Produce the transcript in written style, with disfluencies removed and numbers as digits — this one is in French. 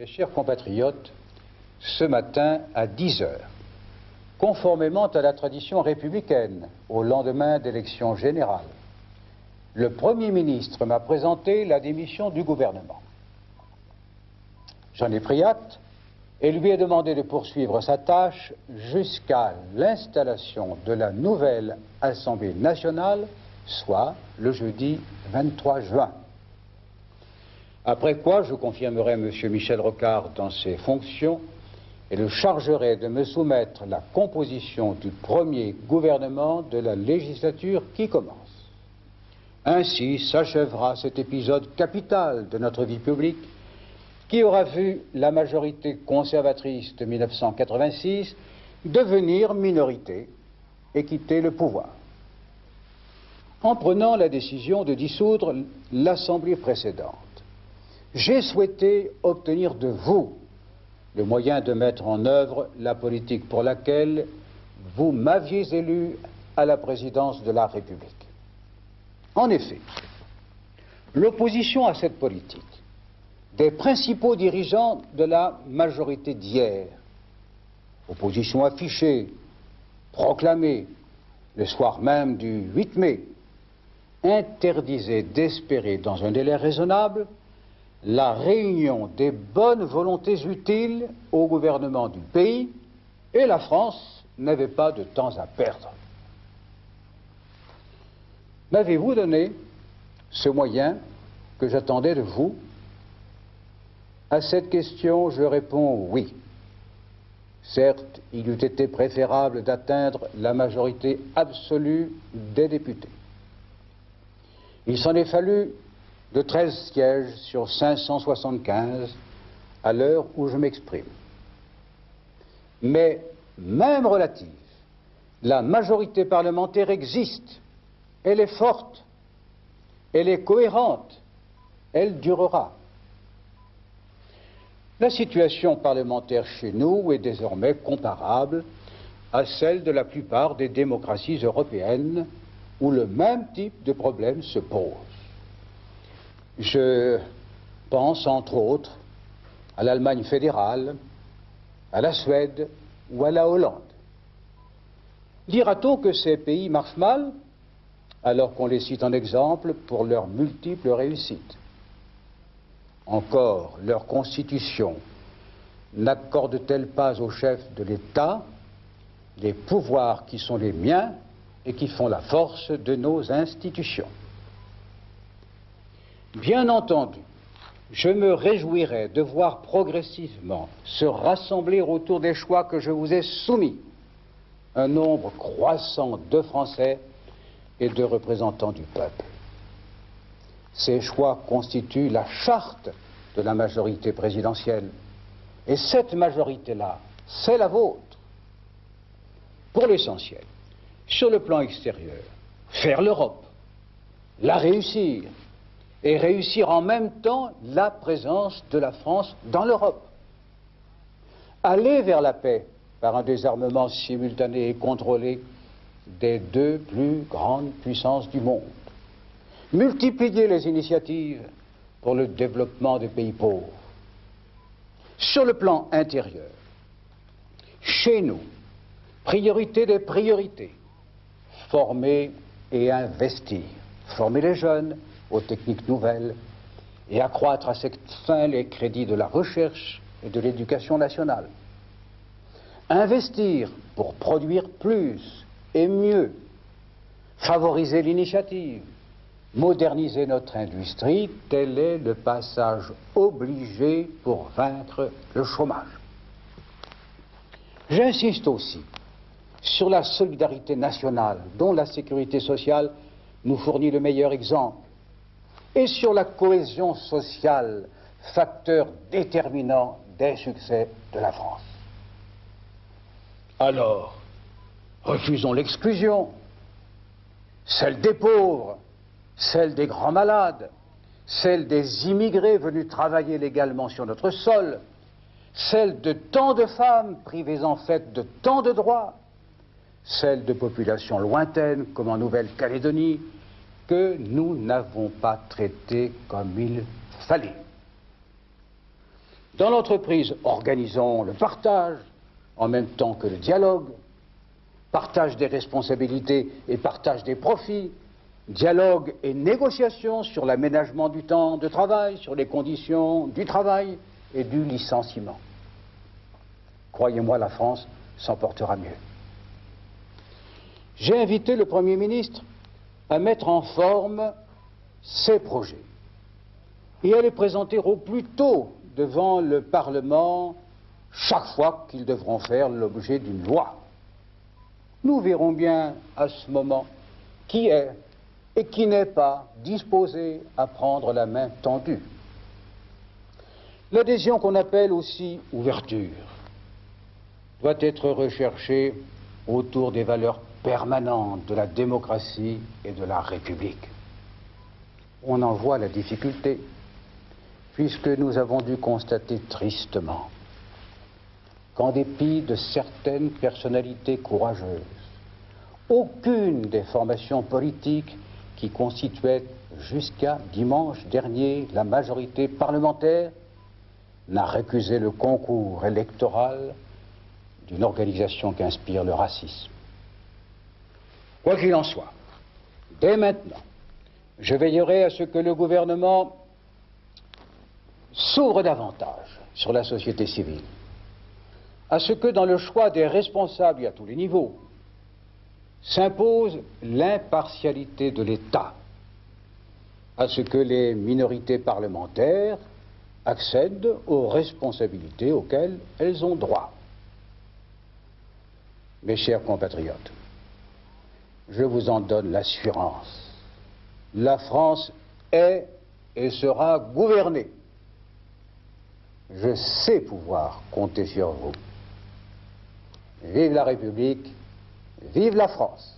Mes chers compatriotes, ce matin à 10 heures, conformément à la tradition républicaine, au lendemain d'élections générales, le Premier ministre m'a présenté la démission du gouvernement. J'en ai pris acte et lui ai demandé de poursuivre sa tâche jusqu'à l'installation de la nouvelle Assemblée nationale, soit le jeudi 23 juin. Après quoi, je confirmerai M. Michel Rocard dans ses fonctions et le chargerai de me soumettre la composition du premier gouvernement de la législature qui commence. Ainsi s'achèvera cet épisode capital de notre vie publique qui aura vu la majorité conservatrice de 1986 devenir minorité et quitter le pouvoir. En prenant la décision de dissoudre l'Assemblée précédente, j'ai souhaité obtenir de vous le moyen de mettre en œuvre la politique pour laquelle vous m'aviez élu à la présidence de la République. En effet, l'opposition à cette politique des principaux dirigeants de la majorité d'hier, opposition affichée, proclamée le soir même du 8 mai, interdisait d'espérer dans un délai raisonnable la réunion des bonnes volontés utiles au gouvernement du pays, et la France n'avait pas de temps à perdre. M'avez-vous donné ce moyen que j'attendais de vous? À cette question, je réponds oui. Certes, il eût été préférable d'atteindre la majorité absolue des députés. Il s'en est fallu de 13 sièges sur 575 à l'heure où je m'exprime. Mais, même relative, la majorité parlementaire existe. Elle est forte, elle est cohérente, elle durera. La situation parlementaire chez nous est désormais comparable à celle de la plupart des démocraties européennes où le même type de problème se pose. Je pense entre autres à l'Allemagne fédérale, à la Suède ou à la Hollande. Dira-t-on que ces pays marchent mal, alors qu'on les cite en exemple pour leurs multiples réussites? Encore, leur constitution n'accorde-t-elle pas au chef de l'État les pouvoirs qui sont les miens et qui font la force de nos institutions? Bien entendu, je me réjouirais de voir progressivement se rassembler autour des choix que je vous ai soumis un nombre croissant de Français et de représentants du peuple. Ces choix constituent la charte de la majorité présidentielle. Et cette majorité-là, c'est la vôtre. Pour l'essentiel, sur le plan extérieur, faire l'Europe, la réussir, et réussir en même temps la présence de la France dans l'Europe. Aller vers la paix par un désarmement simultané et contrôlé des deux plus grandes puissances du monde. Multiplier les initiatives pour le développement des pays pauvres. Sur le plan intérieur, chez nous, priorité des priorités, former et investir. Former les jeunes aux techniques nouvelles et accroître à cette fin les crédits de la recherche et de l'éducation nationale. Investir pour produire plus et mieux, favoriser l'initiative, moderniser notre industrie, tel est le passage obligé pour vaincre le chômage. J'insiste aussi sur la solidarité nationale, dont la sécurité sociale nous fournit le meilleur exemple, et sur la cohésion sociale, facteur déterminant des succès de la France. Alors, refusons l'exclusion, celle des pauvres, celle des grands malades, celle des immigrés venus travailler légalement sur notre sol, celle de tant de femmes privées en fait de tant de droits, celle de populations lointaines comme en Nouvelle-Calédonie, que nous n'avons pas traité comme il fallait. Dans l'entreprise, organisons le partage en même temps que le dialogue, partage des responsabilités et partage des profits, dialogue et négociation sur l'aménagement du temps de travail, sur les conditions du travail et du licenciement. Croyez-moi, la France s'en portera mieux. J'ai invité le Premier ministre à mettre en forme ses projets et à les présenter au plus tôt devant le Parlement chaque fois qu'ils devront faire l'objet d'une loi. Nous verrons bien à ce moment qui est et qui n'est pas disposé à prendre la main tendue. L'adhésion qu'on appelle aussi ouverture doit être recherchée autour des valeurs permanentes de la démocratie et de la République. On en voit la difficulté, puisque nous avons dû constater tristement qu'en dépit de certaines personnalités courageuses, aucune des formations politiques qui constituaient jusqu'à dimanche dernier la majorité parlementaire n'a récusé le concours électoral d'une organisation qu'inspire le racisme. Quoi qu'il en soit, dès maintenant, je veillerai à ce que le gouvernement s'ouvre davantage sur la société civile, à ce que dans le choix des responsables à tous les niveaux s'impose l'impartialité de l'État, à ce que les minorités parlementaires accèdent aux responsabilités auxquelles elles ont droit. Mes chers compatriotes, je vous en donne l'assurance. La France est et sera gouvernée. Je sais pouvoir compter sur vous. Vive la République, vive la France!